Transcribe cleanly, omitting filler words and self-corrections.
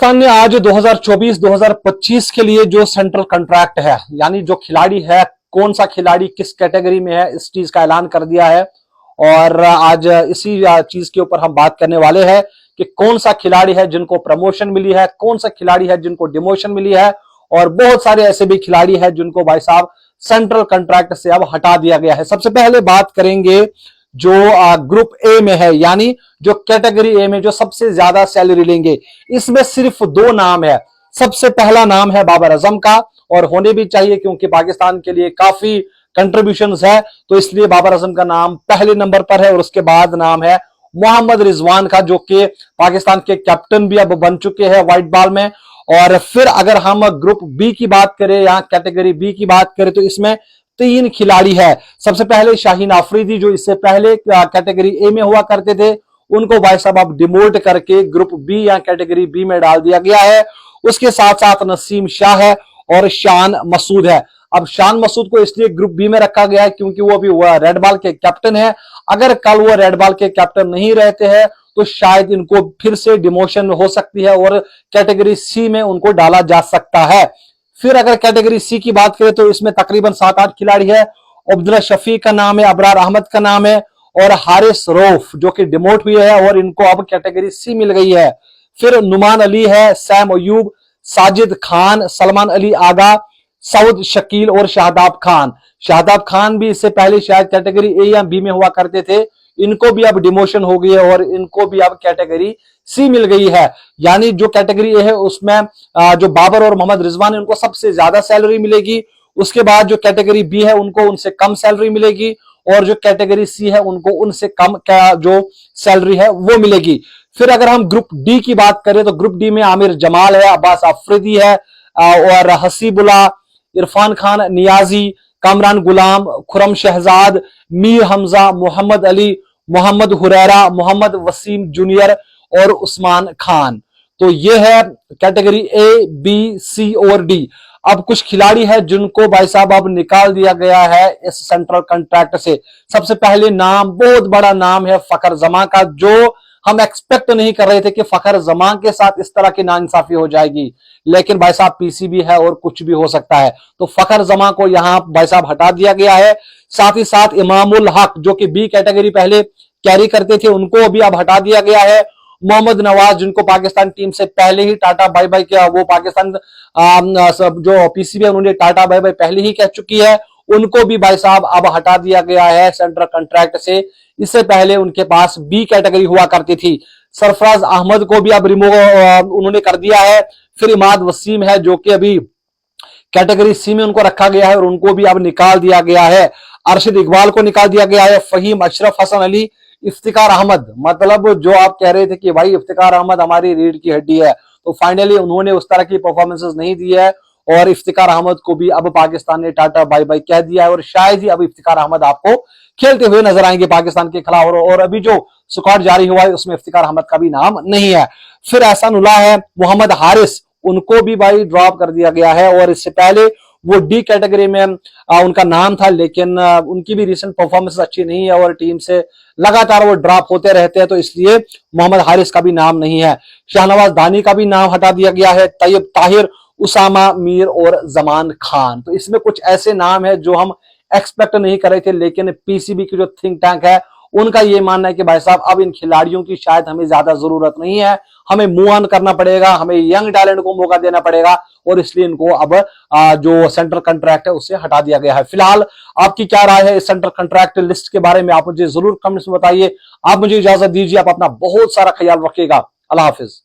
पाकिस्तान ने आज 2024-2025 के लिए जो सेंट्रल कॉन्ट्रैक्ट है, यानी जो खिलाड़ी है, कौन सा खिलाड़ी किस कैटेगरी में है, इस चीज का ऐलान कर दिया है। और आज इसी चीज के ऊपर हम बात करने वाले हैं कि कौन सा खिलाड़ी है जिनको प्रमोशन मिली है, कौन सा खिलाड़ी है जिनको डिमोशन मिली है, और बहुत सारे ऐसे भी खिलाड़ी हैं जिनको भाई साहब सेंट्रल कॉन्ट्रैक्ट से अब हटा दिया गया है। सबसे पहले बात करेंगे जो ग्रुप ए में है, यानी जो कैटेगरी ए में जो सबसे ज्यादा सैलरी लेंगे। इसमें सिर्फ दो नाम है। सबसे पहला नाम है बाबर आजम का, और होने भी चाहिए क्योंकि पाकिस्तान के लिए काफी कंट्रीब्यूशंस है, तो इसलिए बाबर आजम का नाम पहले नंबर पर है। और उसके बाद नाम है मोहम्मद रिजवान का, जो कि पाकिस्तान के कैप्टन भी अब बन चुके हैं व्हाइट बॉल में। और फिर अगर हम ग्रुप बी की बात करें, यहाँ कैटेगरी बी की बात करें, तो इसमें तीन खिलाड़ी है। सबसे पहले शाहीन आफरीदी, जो इससे पहले कैटेगरी ए में हुआ करते थे, उनको भाई साहब अब डिमोट करके ग्रुप बी या कैटेगरी बी में डाल दिया गया है। उसके साथ साथ नसीम शाह है और शान मसूद है। अब शान मसूद को इसलिए ग्रुप बी में रखा गया है क्योंकि वो अभी रेड बॉल के कैप्टन है। अगर कल वो रेड बॉल के कैप्टन नहीं रहते हैं तो शायद इनको फिर से डिमोशन हो सकती है और कैटेगरी सी में उनको डाला जा सकता है। फिर अगर कैटेगरी सी की बात करें तो इसमें तकरीबन 7-8 खिलाड़ी है। अब्दुल्ला शफी का नाम है, अबरार अहमद का नाम है, और हारिस रऊफ जो कि डिमोट हुए हैं और इनको अब कैटेगरी सी मिल गई है। फिर नुमान अली है, सैम अयूब, साजिद खान, सलमान अली आगा, सऊद शकील और शाहदाब खान। शाहदाब खान भी इससे पहले शायद कैटेगरी ए या बी में हुआ करते थे, इनको भी अब डिमोशन हो गई है और इनको भी अब कैटेगरी सी मिल गई है। यानी जो कैटेगरी ए है उसमें जो बाबर और मोहम्मद रिजवान है उनको सबसे ज्यादा सैलरी मिलेगी। उसके बाद जो कैटेगरी बी है उनको उनसे कम सैलरी मिलेगी, और जो कैटेगरी सी है उनको उनसे कम जो सैलरी है वो मिलेगी। फिर अगर हम ग्रुप डी की बात करें तो ग्रुप डी में आमिर जमाल है, अब्बास अफरीदी है, और हसीबुल्ला, इरफान खान नियाजी, कामरान गुलाम, खुरम शहजाद, मीर हमजा, मोहम्मद अली, मोहम्मद हुरैरा, मोहम्मद वसीम जूनियर और उस्मान खान। तो ये है कैटेगरी ए, बी, सी और डी। अब कुछ खिलाड़ी है जिनको भाई साहब अब निकाल दिया गया है इस सेंट्रल कॉन्ट्रैक्ट से। सबसे पहले नाम, बहुत बड़ा नाम है फखर जमा का, जो हम एक्सपेक्ट नहीं कर रहे थे कि फखर जमा के साथ इस तरह की नाइंसाफी हो जाएगी, लेकिन भाई साहब पीसीबी है और कुछ भी हो सकता है। तो फखर जमा को यहां भाई साहब हटा दिया गया है। साथ ही साथ इमामुल हक जो कि बी कैटेगरी पहले कैरी करते थे, उनको भी अब हटा दिया गया है। मोहम्मद नवाज, जिनको पाकिस्तान टीम से पहले ही टाटा बाय बाय किया, वो पाकिस्तान जो पीसीबी है उन्होंने टाटा बाय बाय पहले ही कह चुकी है, उनको भी भाई साहब अब हटा दिया गया है सेंट्रल कॉन्ट्रैक्ट से। इससे पहले उनके पास बी कैटेगरी हुआ करती थी। सरफराज अहमद को भी अब रिमूव उन्होंने कर दिया है। फिर इमाद वसीम है जो कि अभी कैटेगरी सी में उनको रखा गया है और उनको भी अब निकाल दिया गया है। अरशद इकबाल को निकाल दिया गया है। फहीम अशरफ, हसन अली, इफ्तिकार अहमद, मतलब जो आप कह रहे थे कि भाई इफ्तिकार अहमद हमारी रीढ़ की हड्डी है, तो फाइनली उन्होंने उस तरह की परफॉर्मेंसेस नहीं दी है और इफ्तिकार अहमद को भी अब पाकिस्तान ने टाटा बाय बाय कह दिया है। और शायद ही अब इफ्तिकार अहमद आपको खेलते हुए नजर आएंगे पाकिस्तान के खिलाफ, और अभी जो स्क्वाड जारी हुआ है उसमें इफ्तिकार अहमद का भी नाम नहीं है। फिर एहसानुल्लाह है, मोहम्मद हारिस, उनको भी भाई ड्रॉप कर दिया गया है, और इससे पहले वो डी कैटेगरी में उनका नाम था, लेकिन उनकी भी रिसेंट परफॉर्मेंस अच्छी नहीं है और टीम से लगातार वो ड्रॉप होते रहते हैं, तो इसलिए मोहम्मद हारिस का भी नाम नहीं है। शाहनवाज दानी का भी नाम हटा दिया गया है। तैयब ताहिर, उसामा मीर और जमान खान। तो इसमें कुछ ऐसे नाम है जो हम एक्सपेक्ट नहीं कर रहे थे, लेकिन पीसीबी की जो थिंक टैंक है उनका ये मानना है कि भाई साहब अब इन खिलाड़ियों की शायद हमें ज्यादा जरूरत नहीं है, हमें मूव ऑन करना पड़ेगा, हमें यंग टैलेंट को मौका देना पड़ेगा, और इसलिए इनको अब जो सेंट्रल कॉन्ट्रैक्ट है उससे हटा दिया गया है। फिलहाल आपकी क्या राय है इस सेंट्रल कॉन्ट्रैक्ट लिस्ट के बारे में, आप मुझे जरूर कमेंट्स में बताइए। आप मुझे इजाजत दीजिए, आप अपना बहुत सारा ख्याल रखिएगा। अल्लाह हाफिज।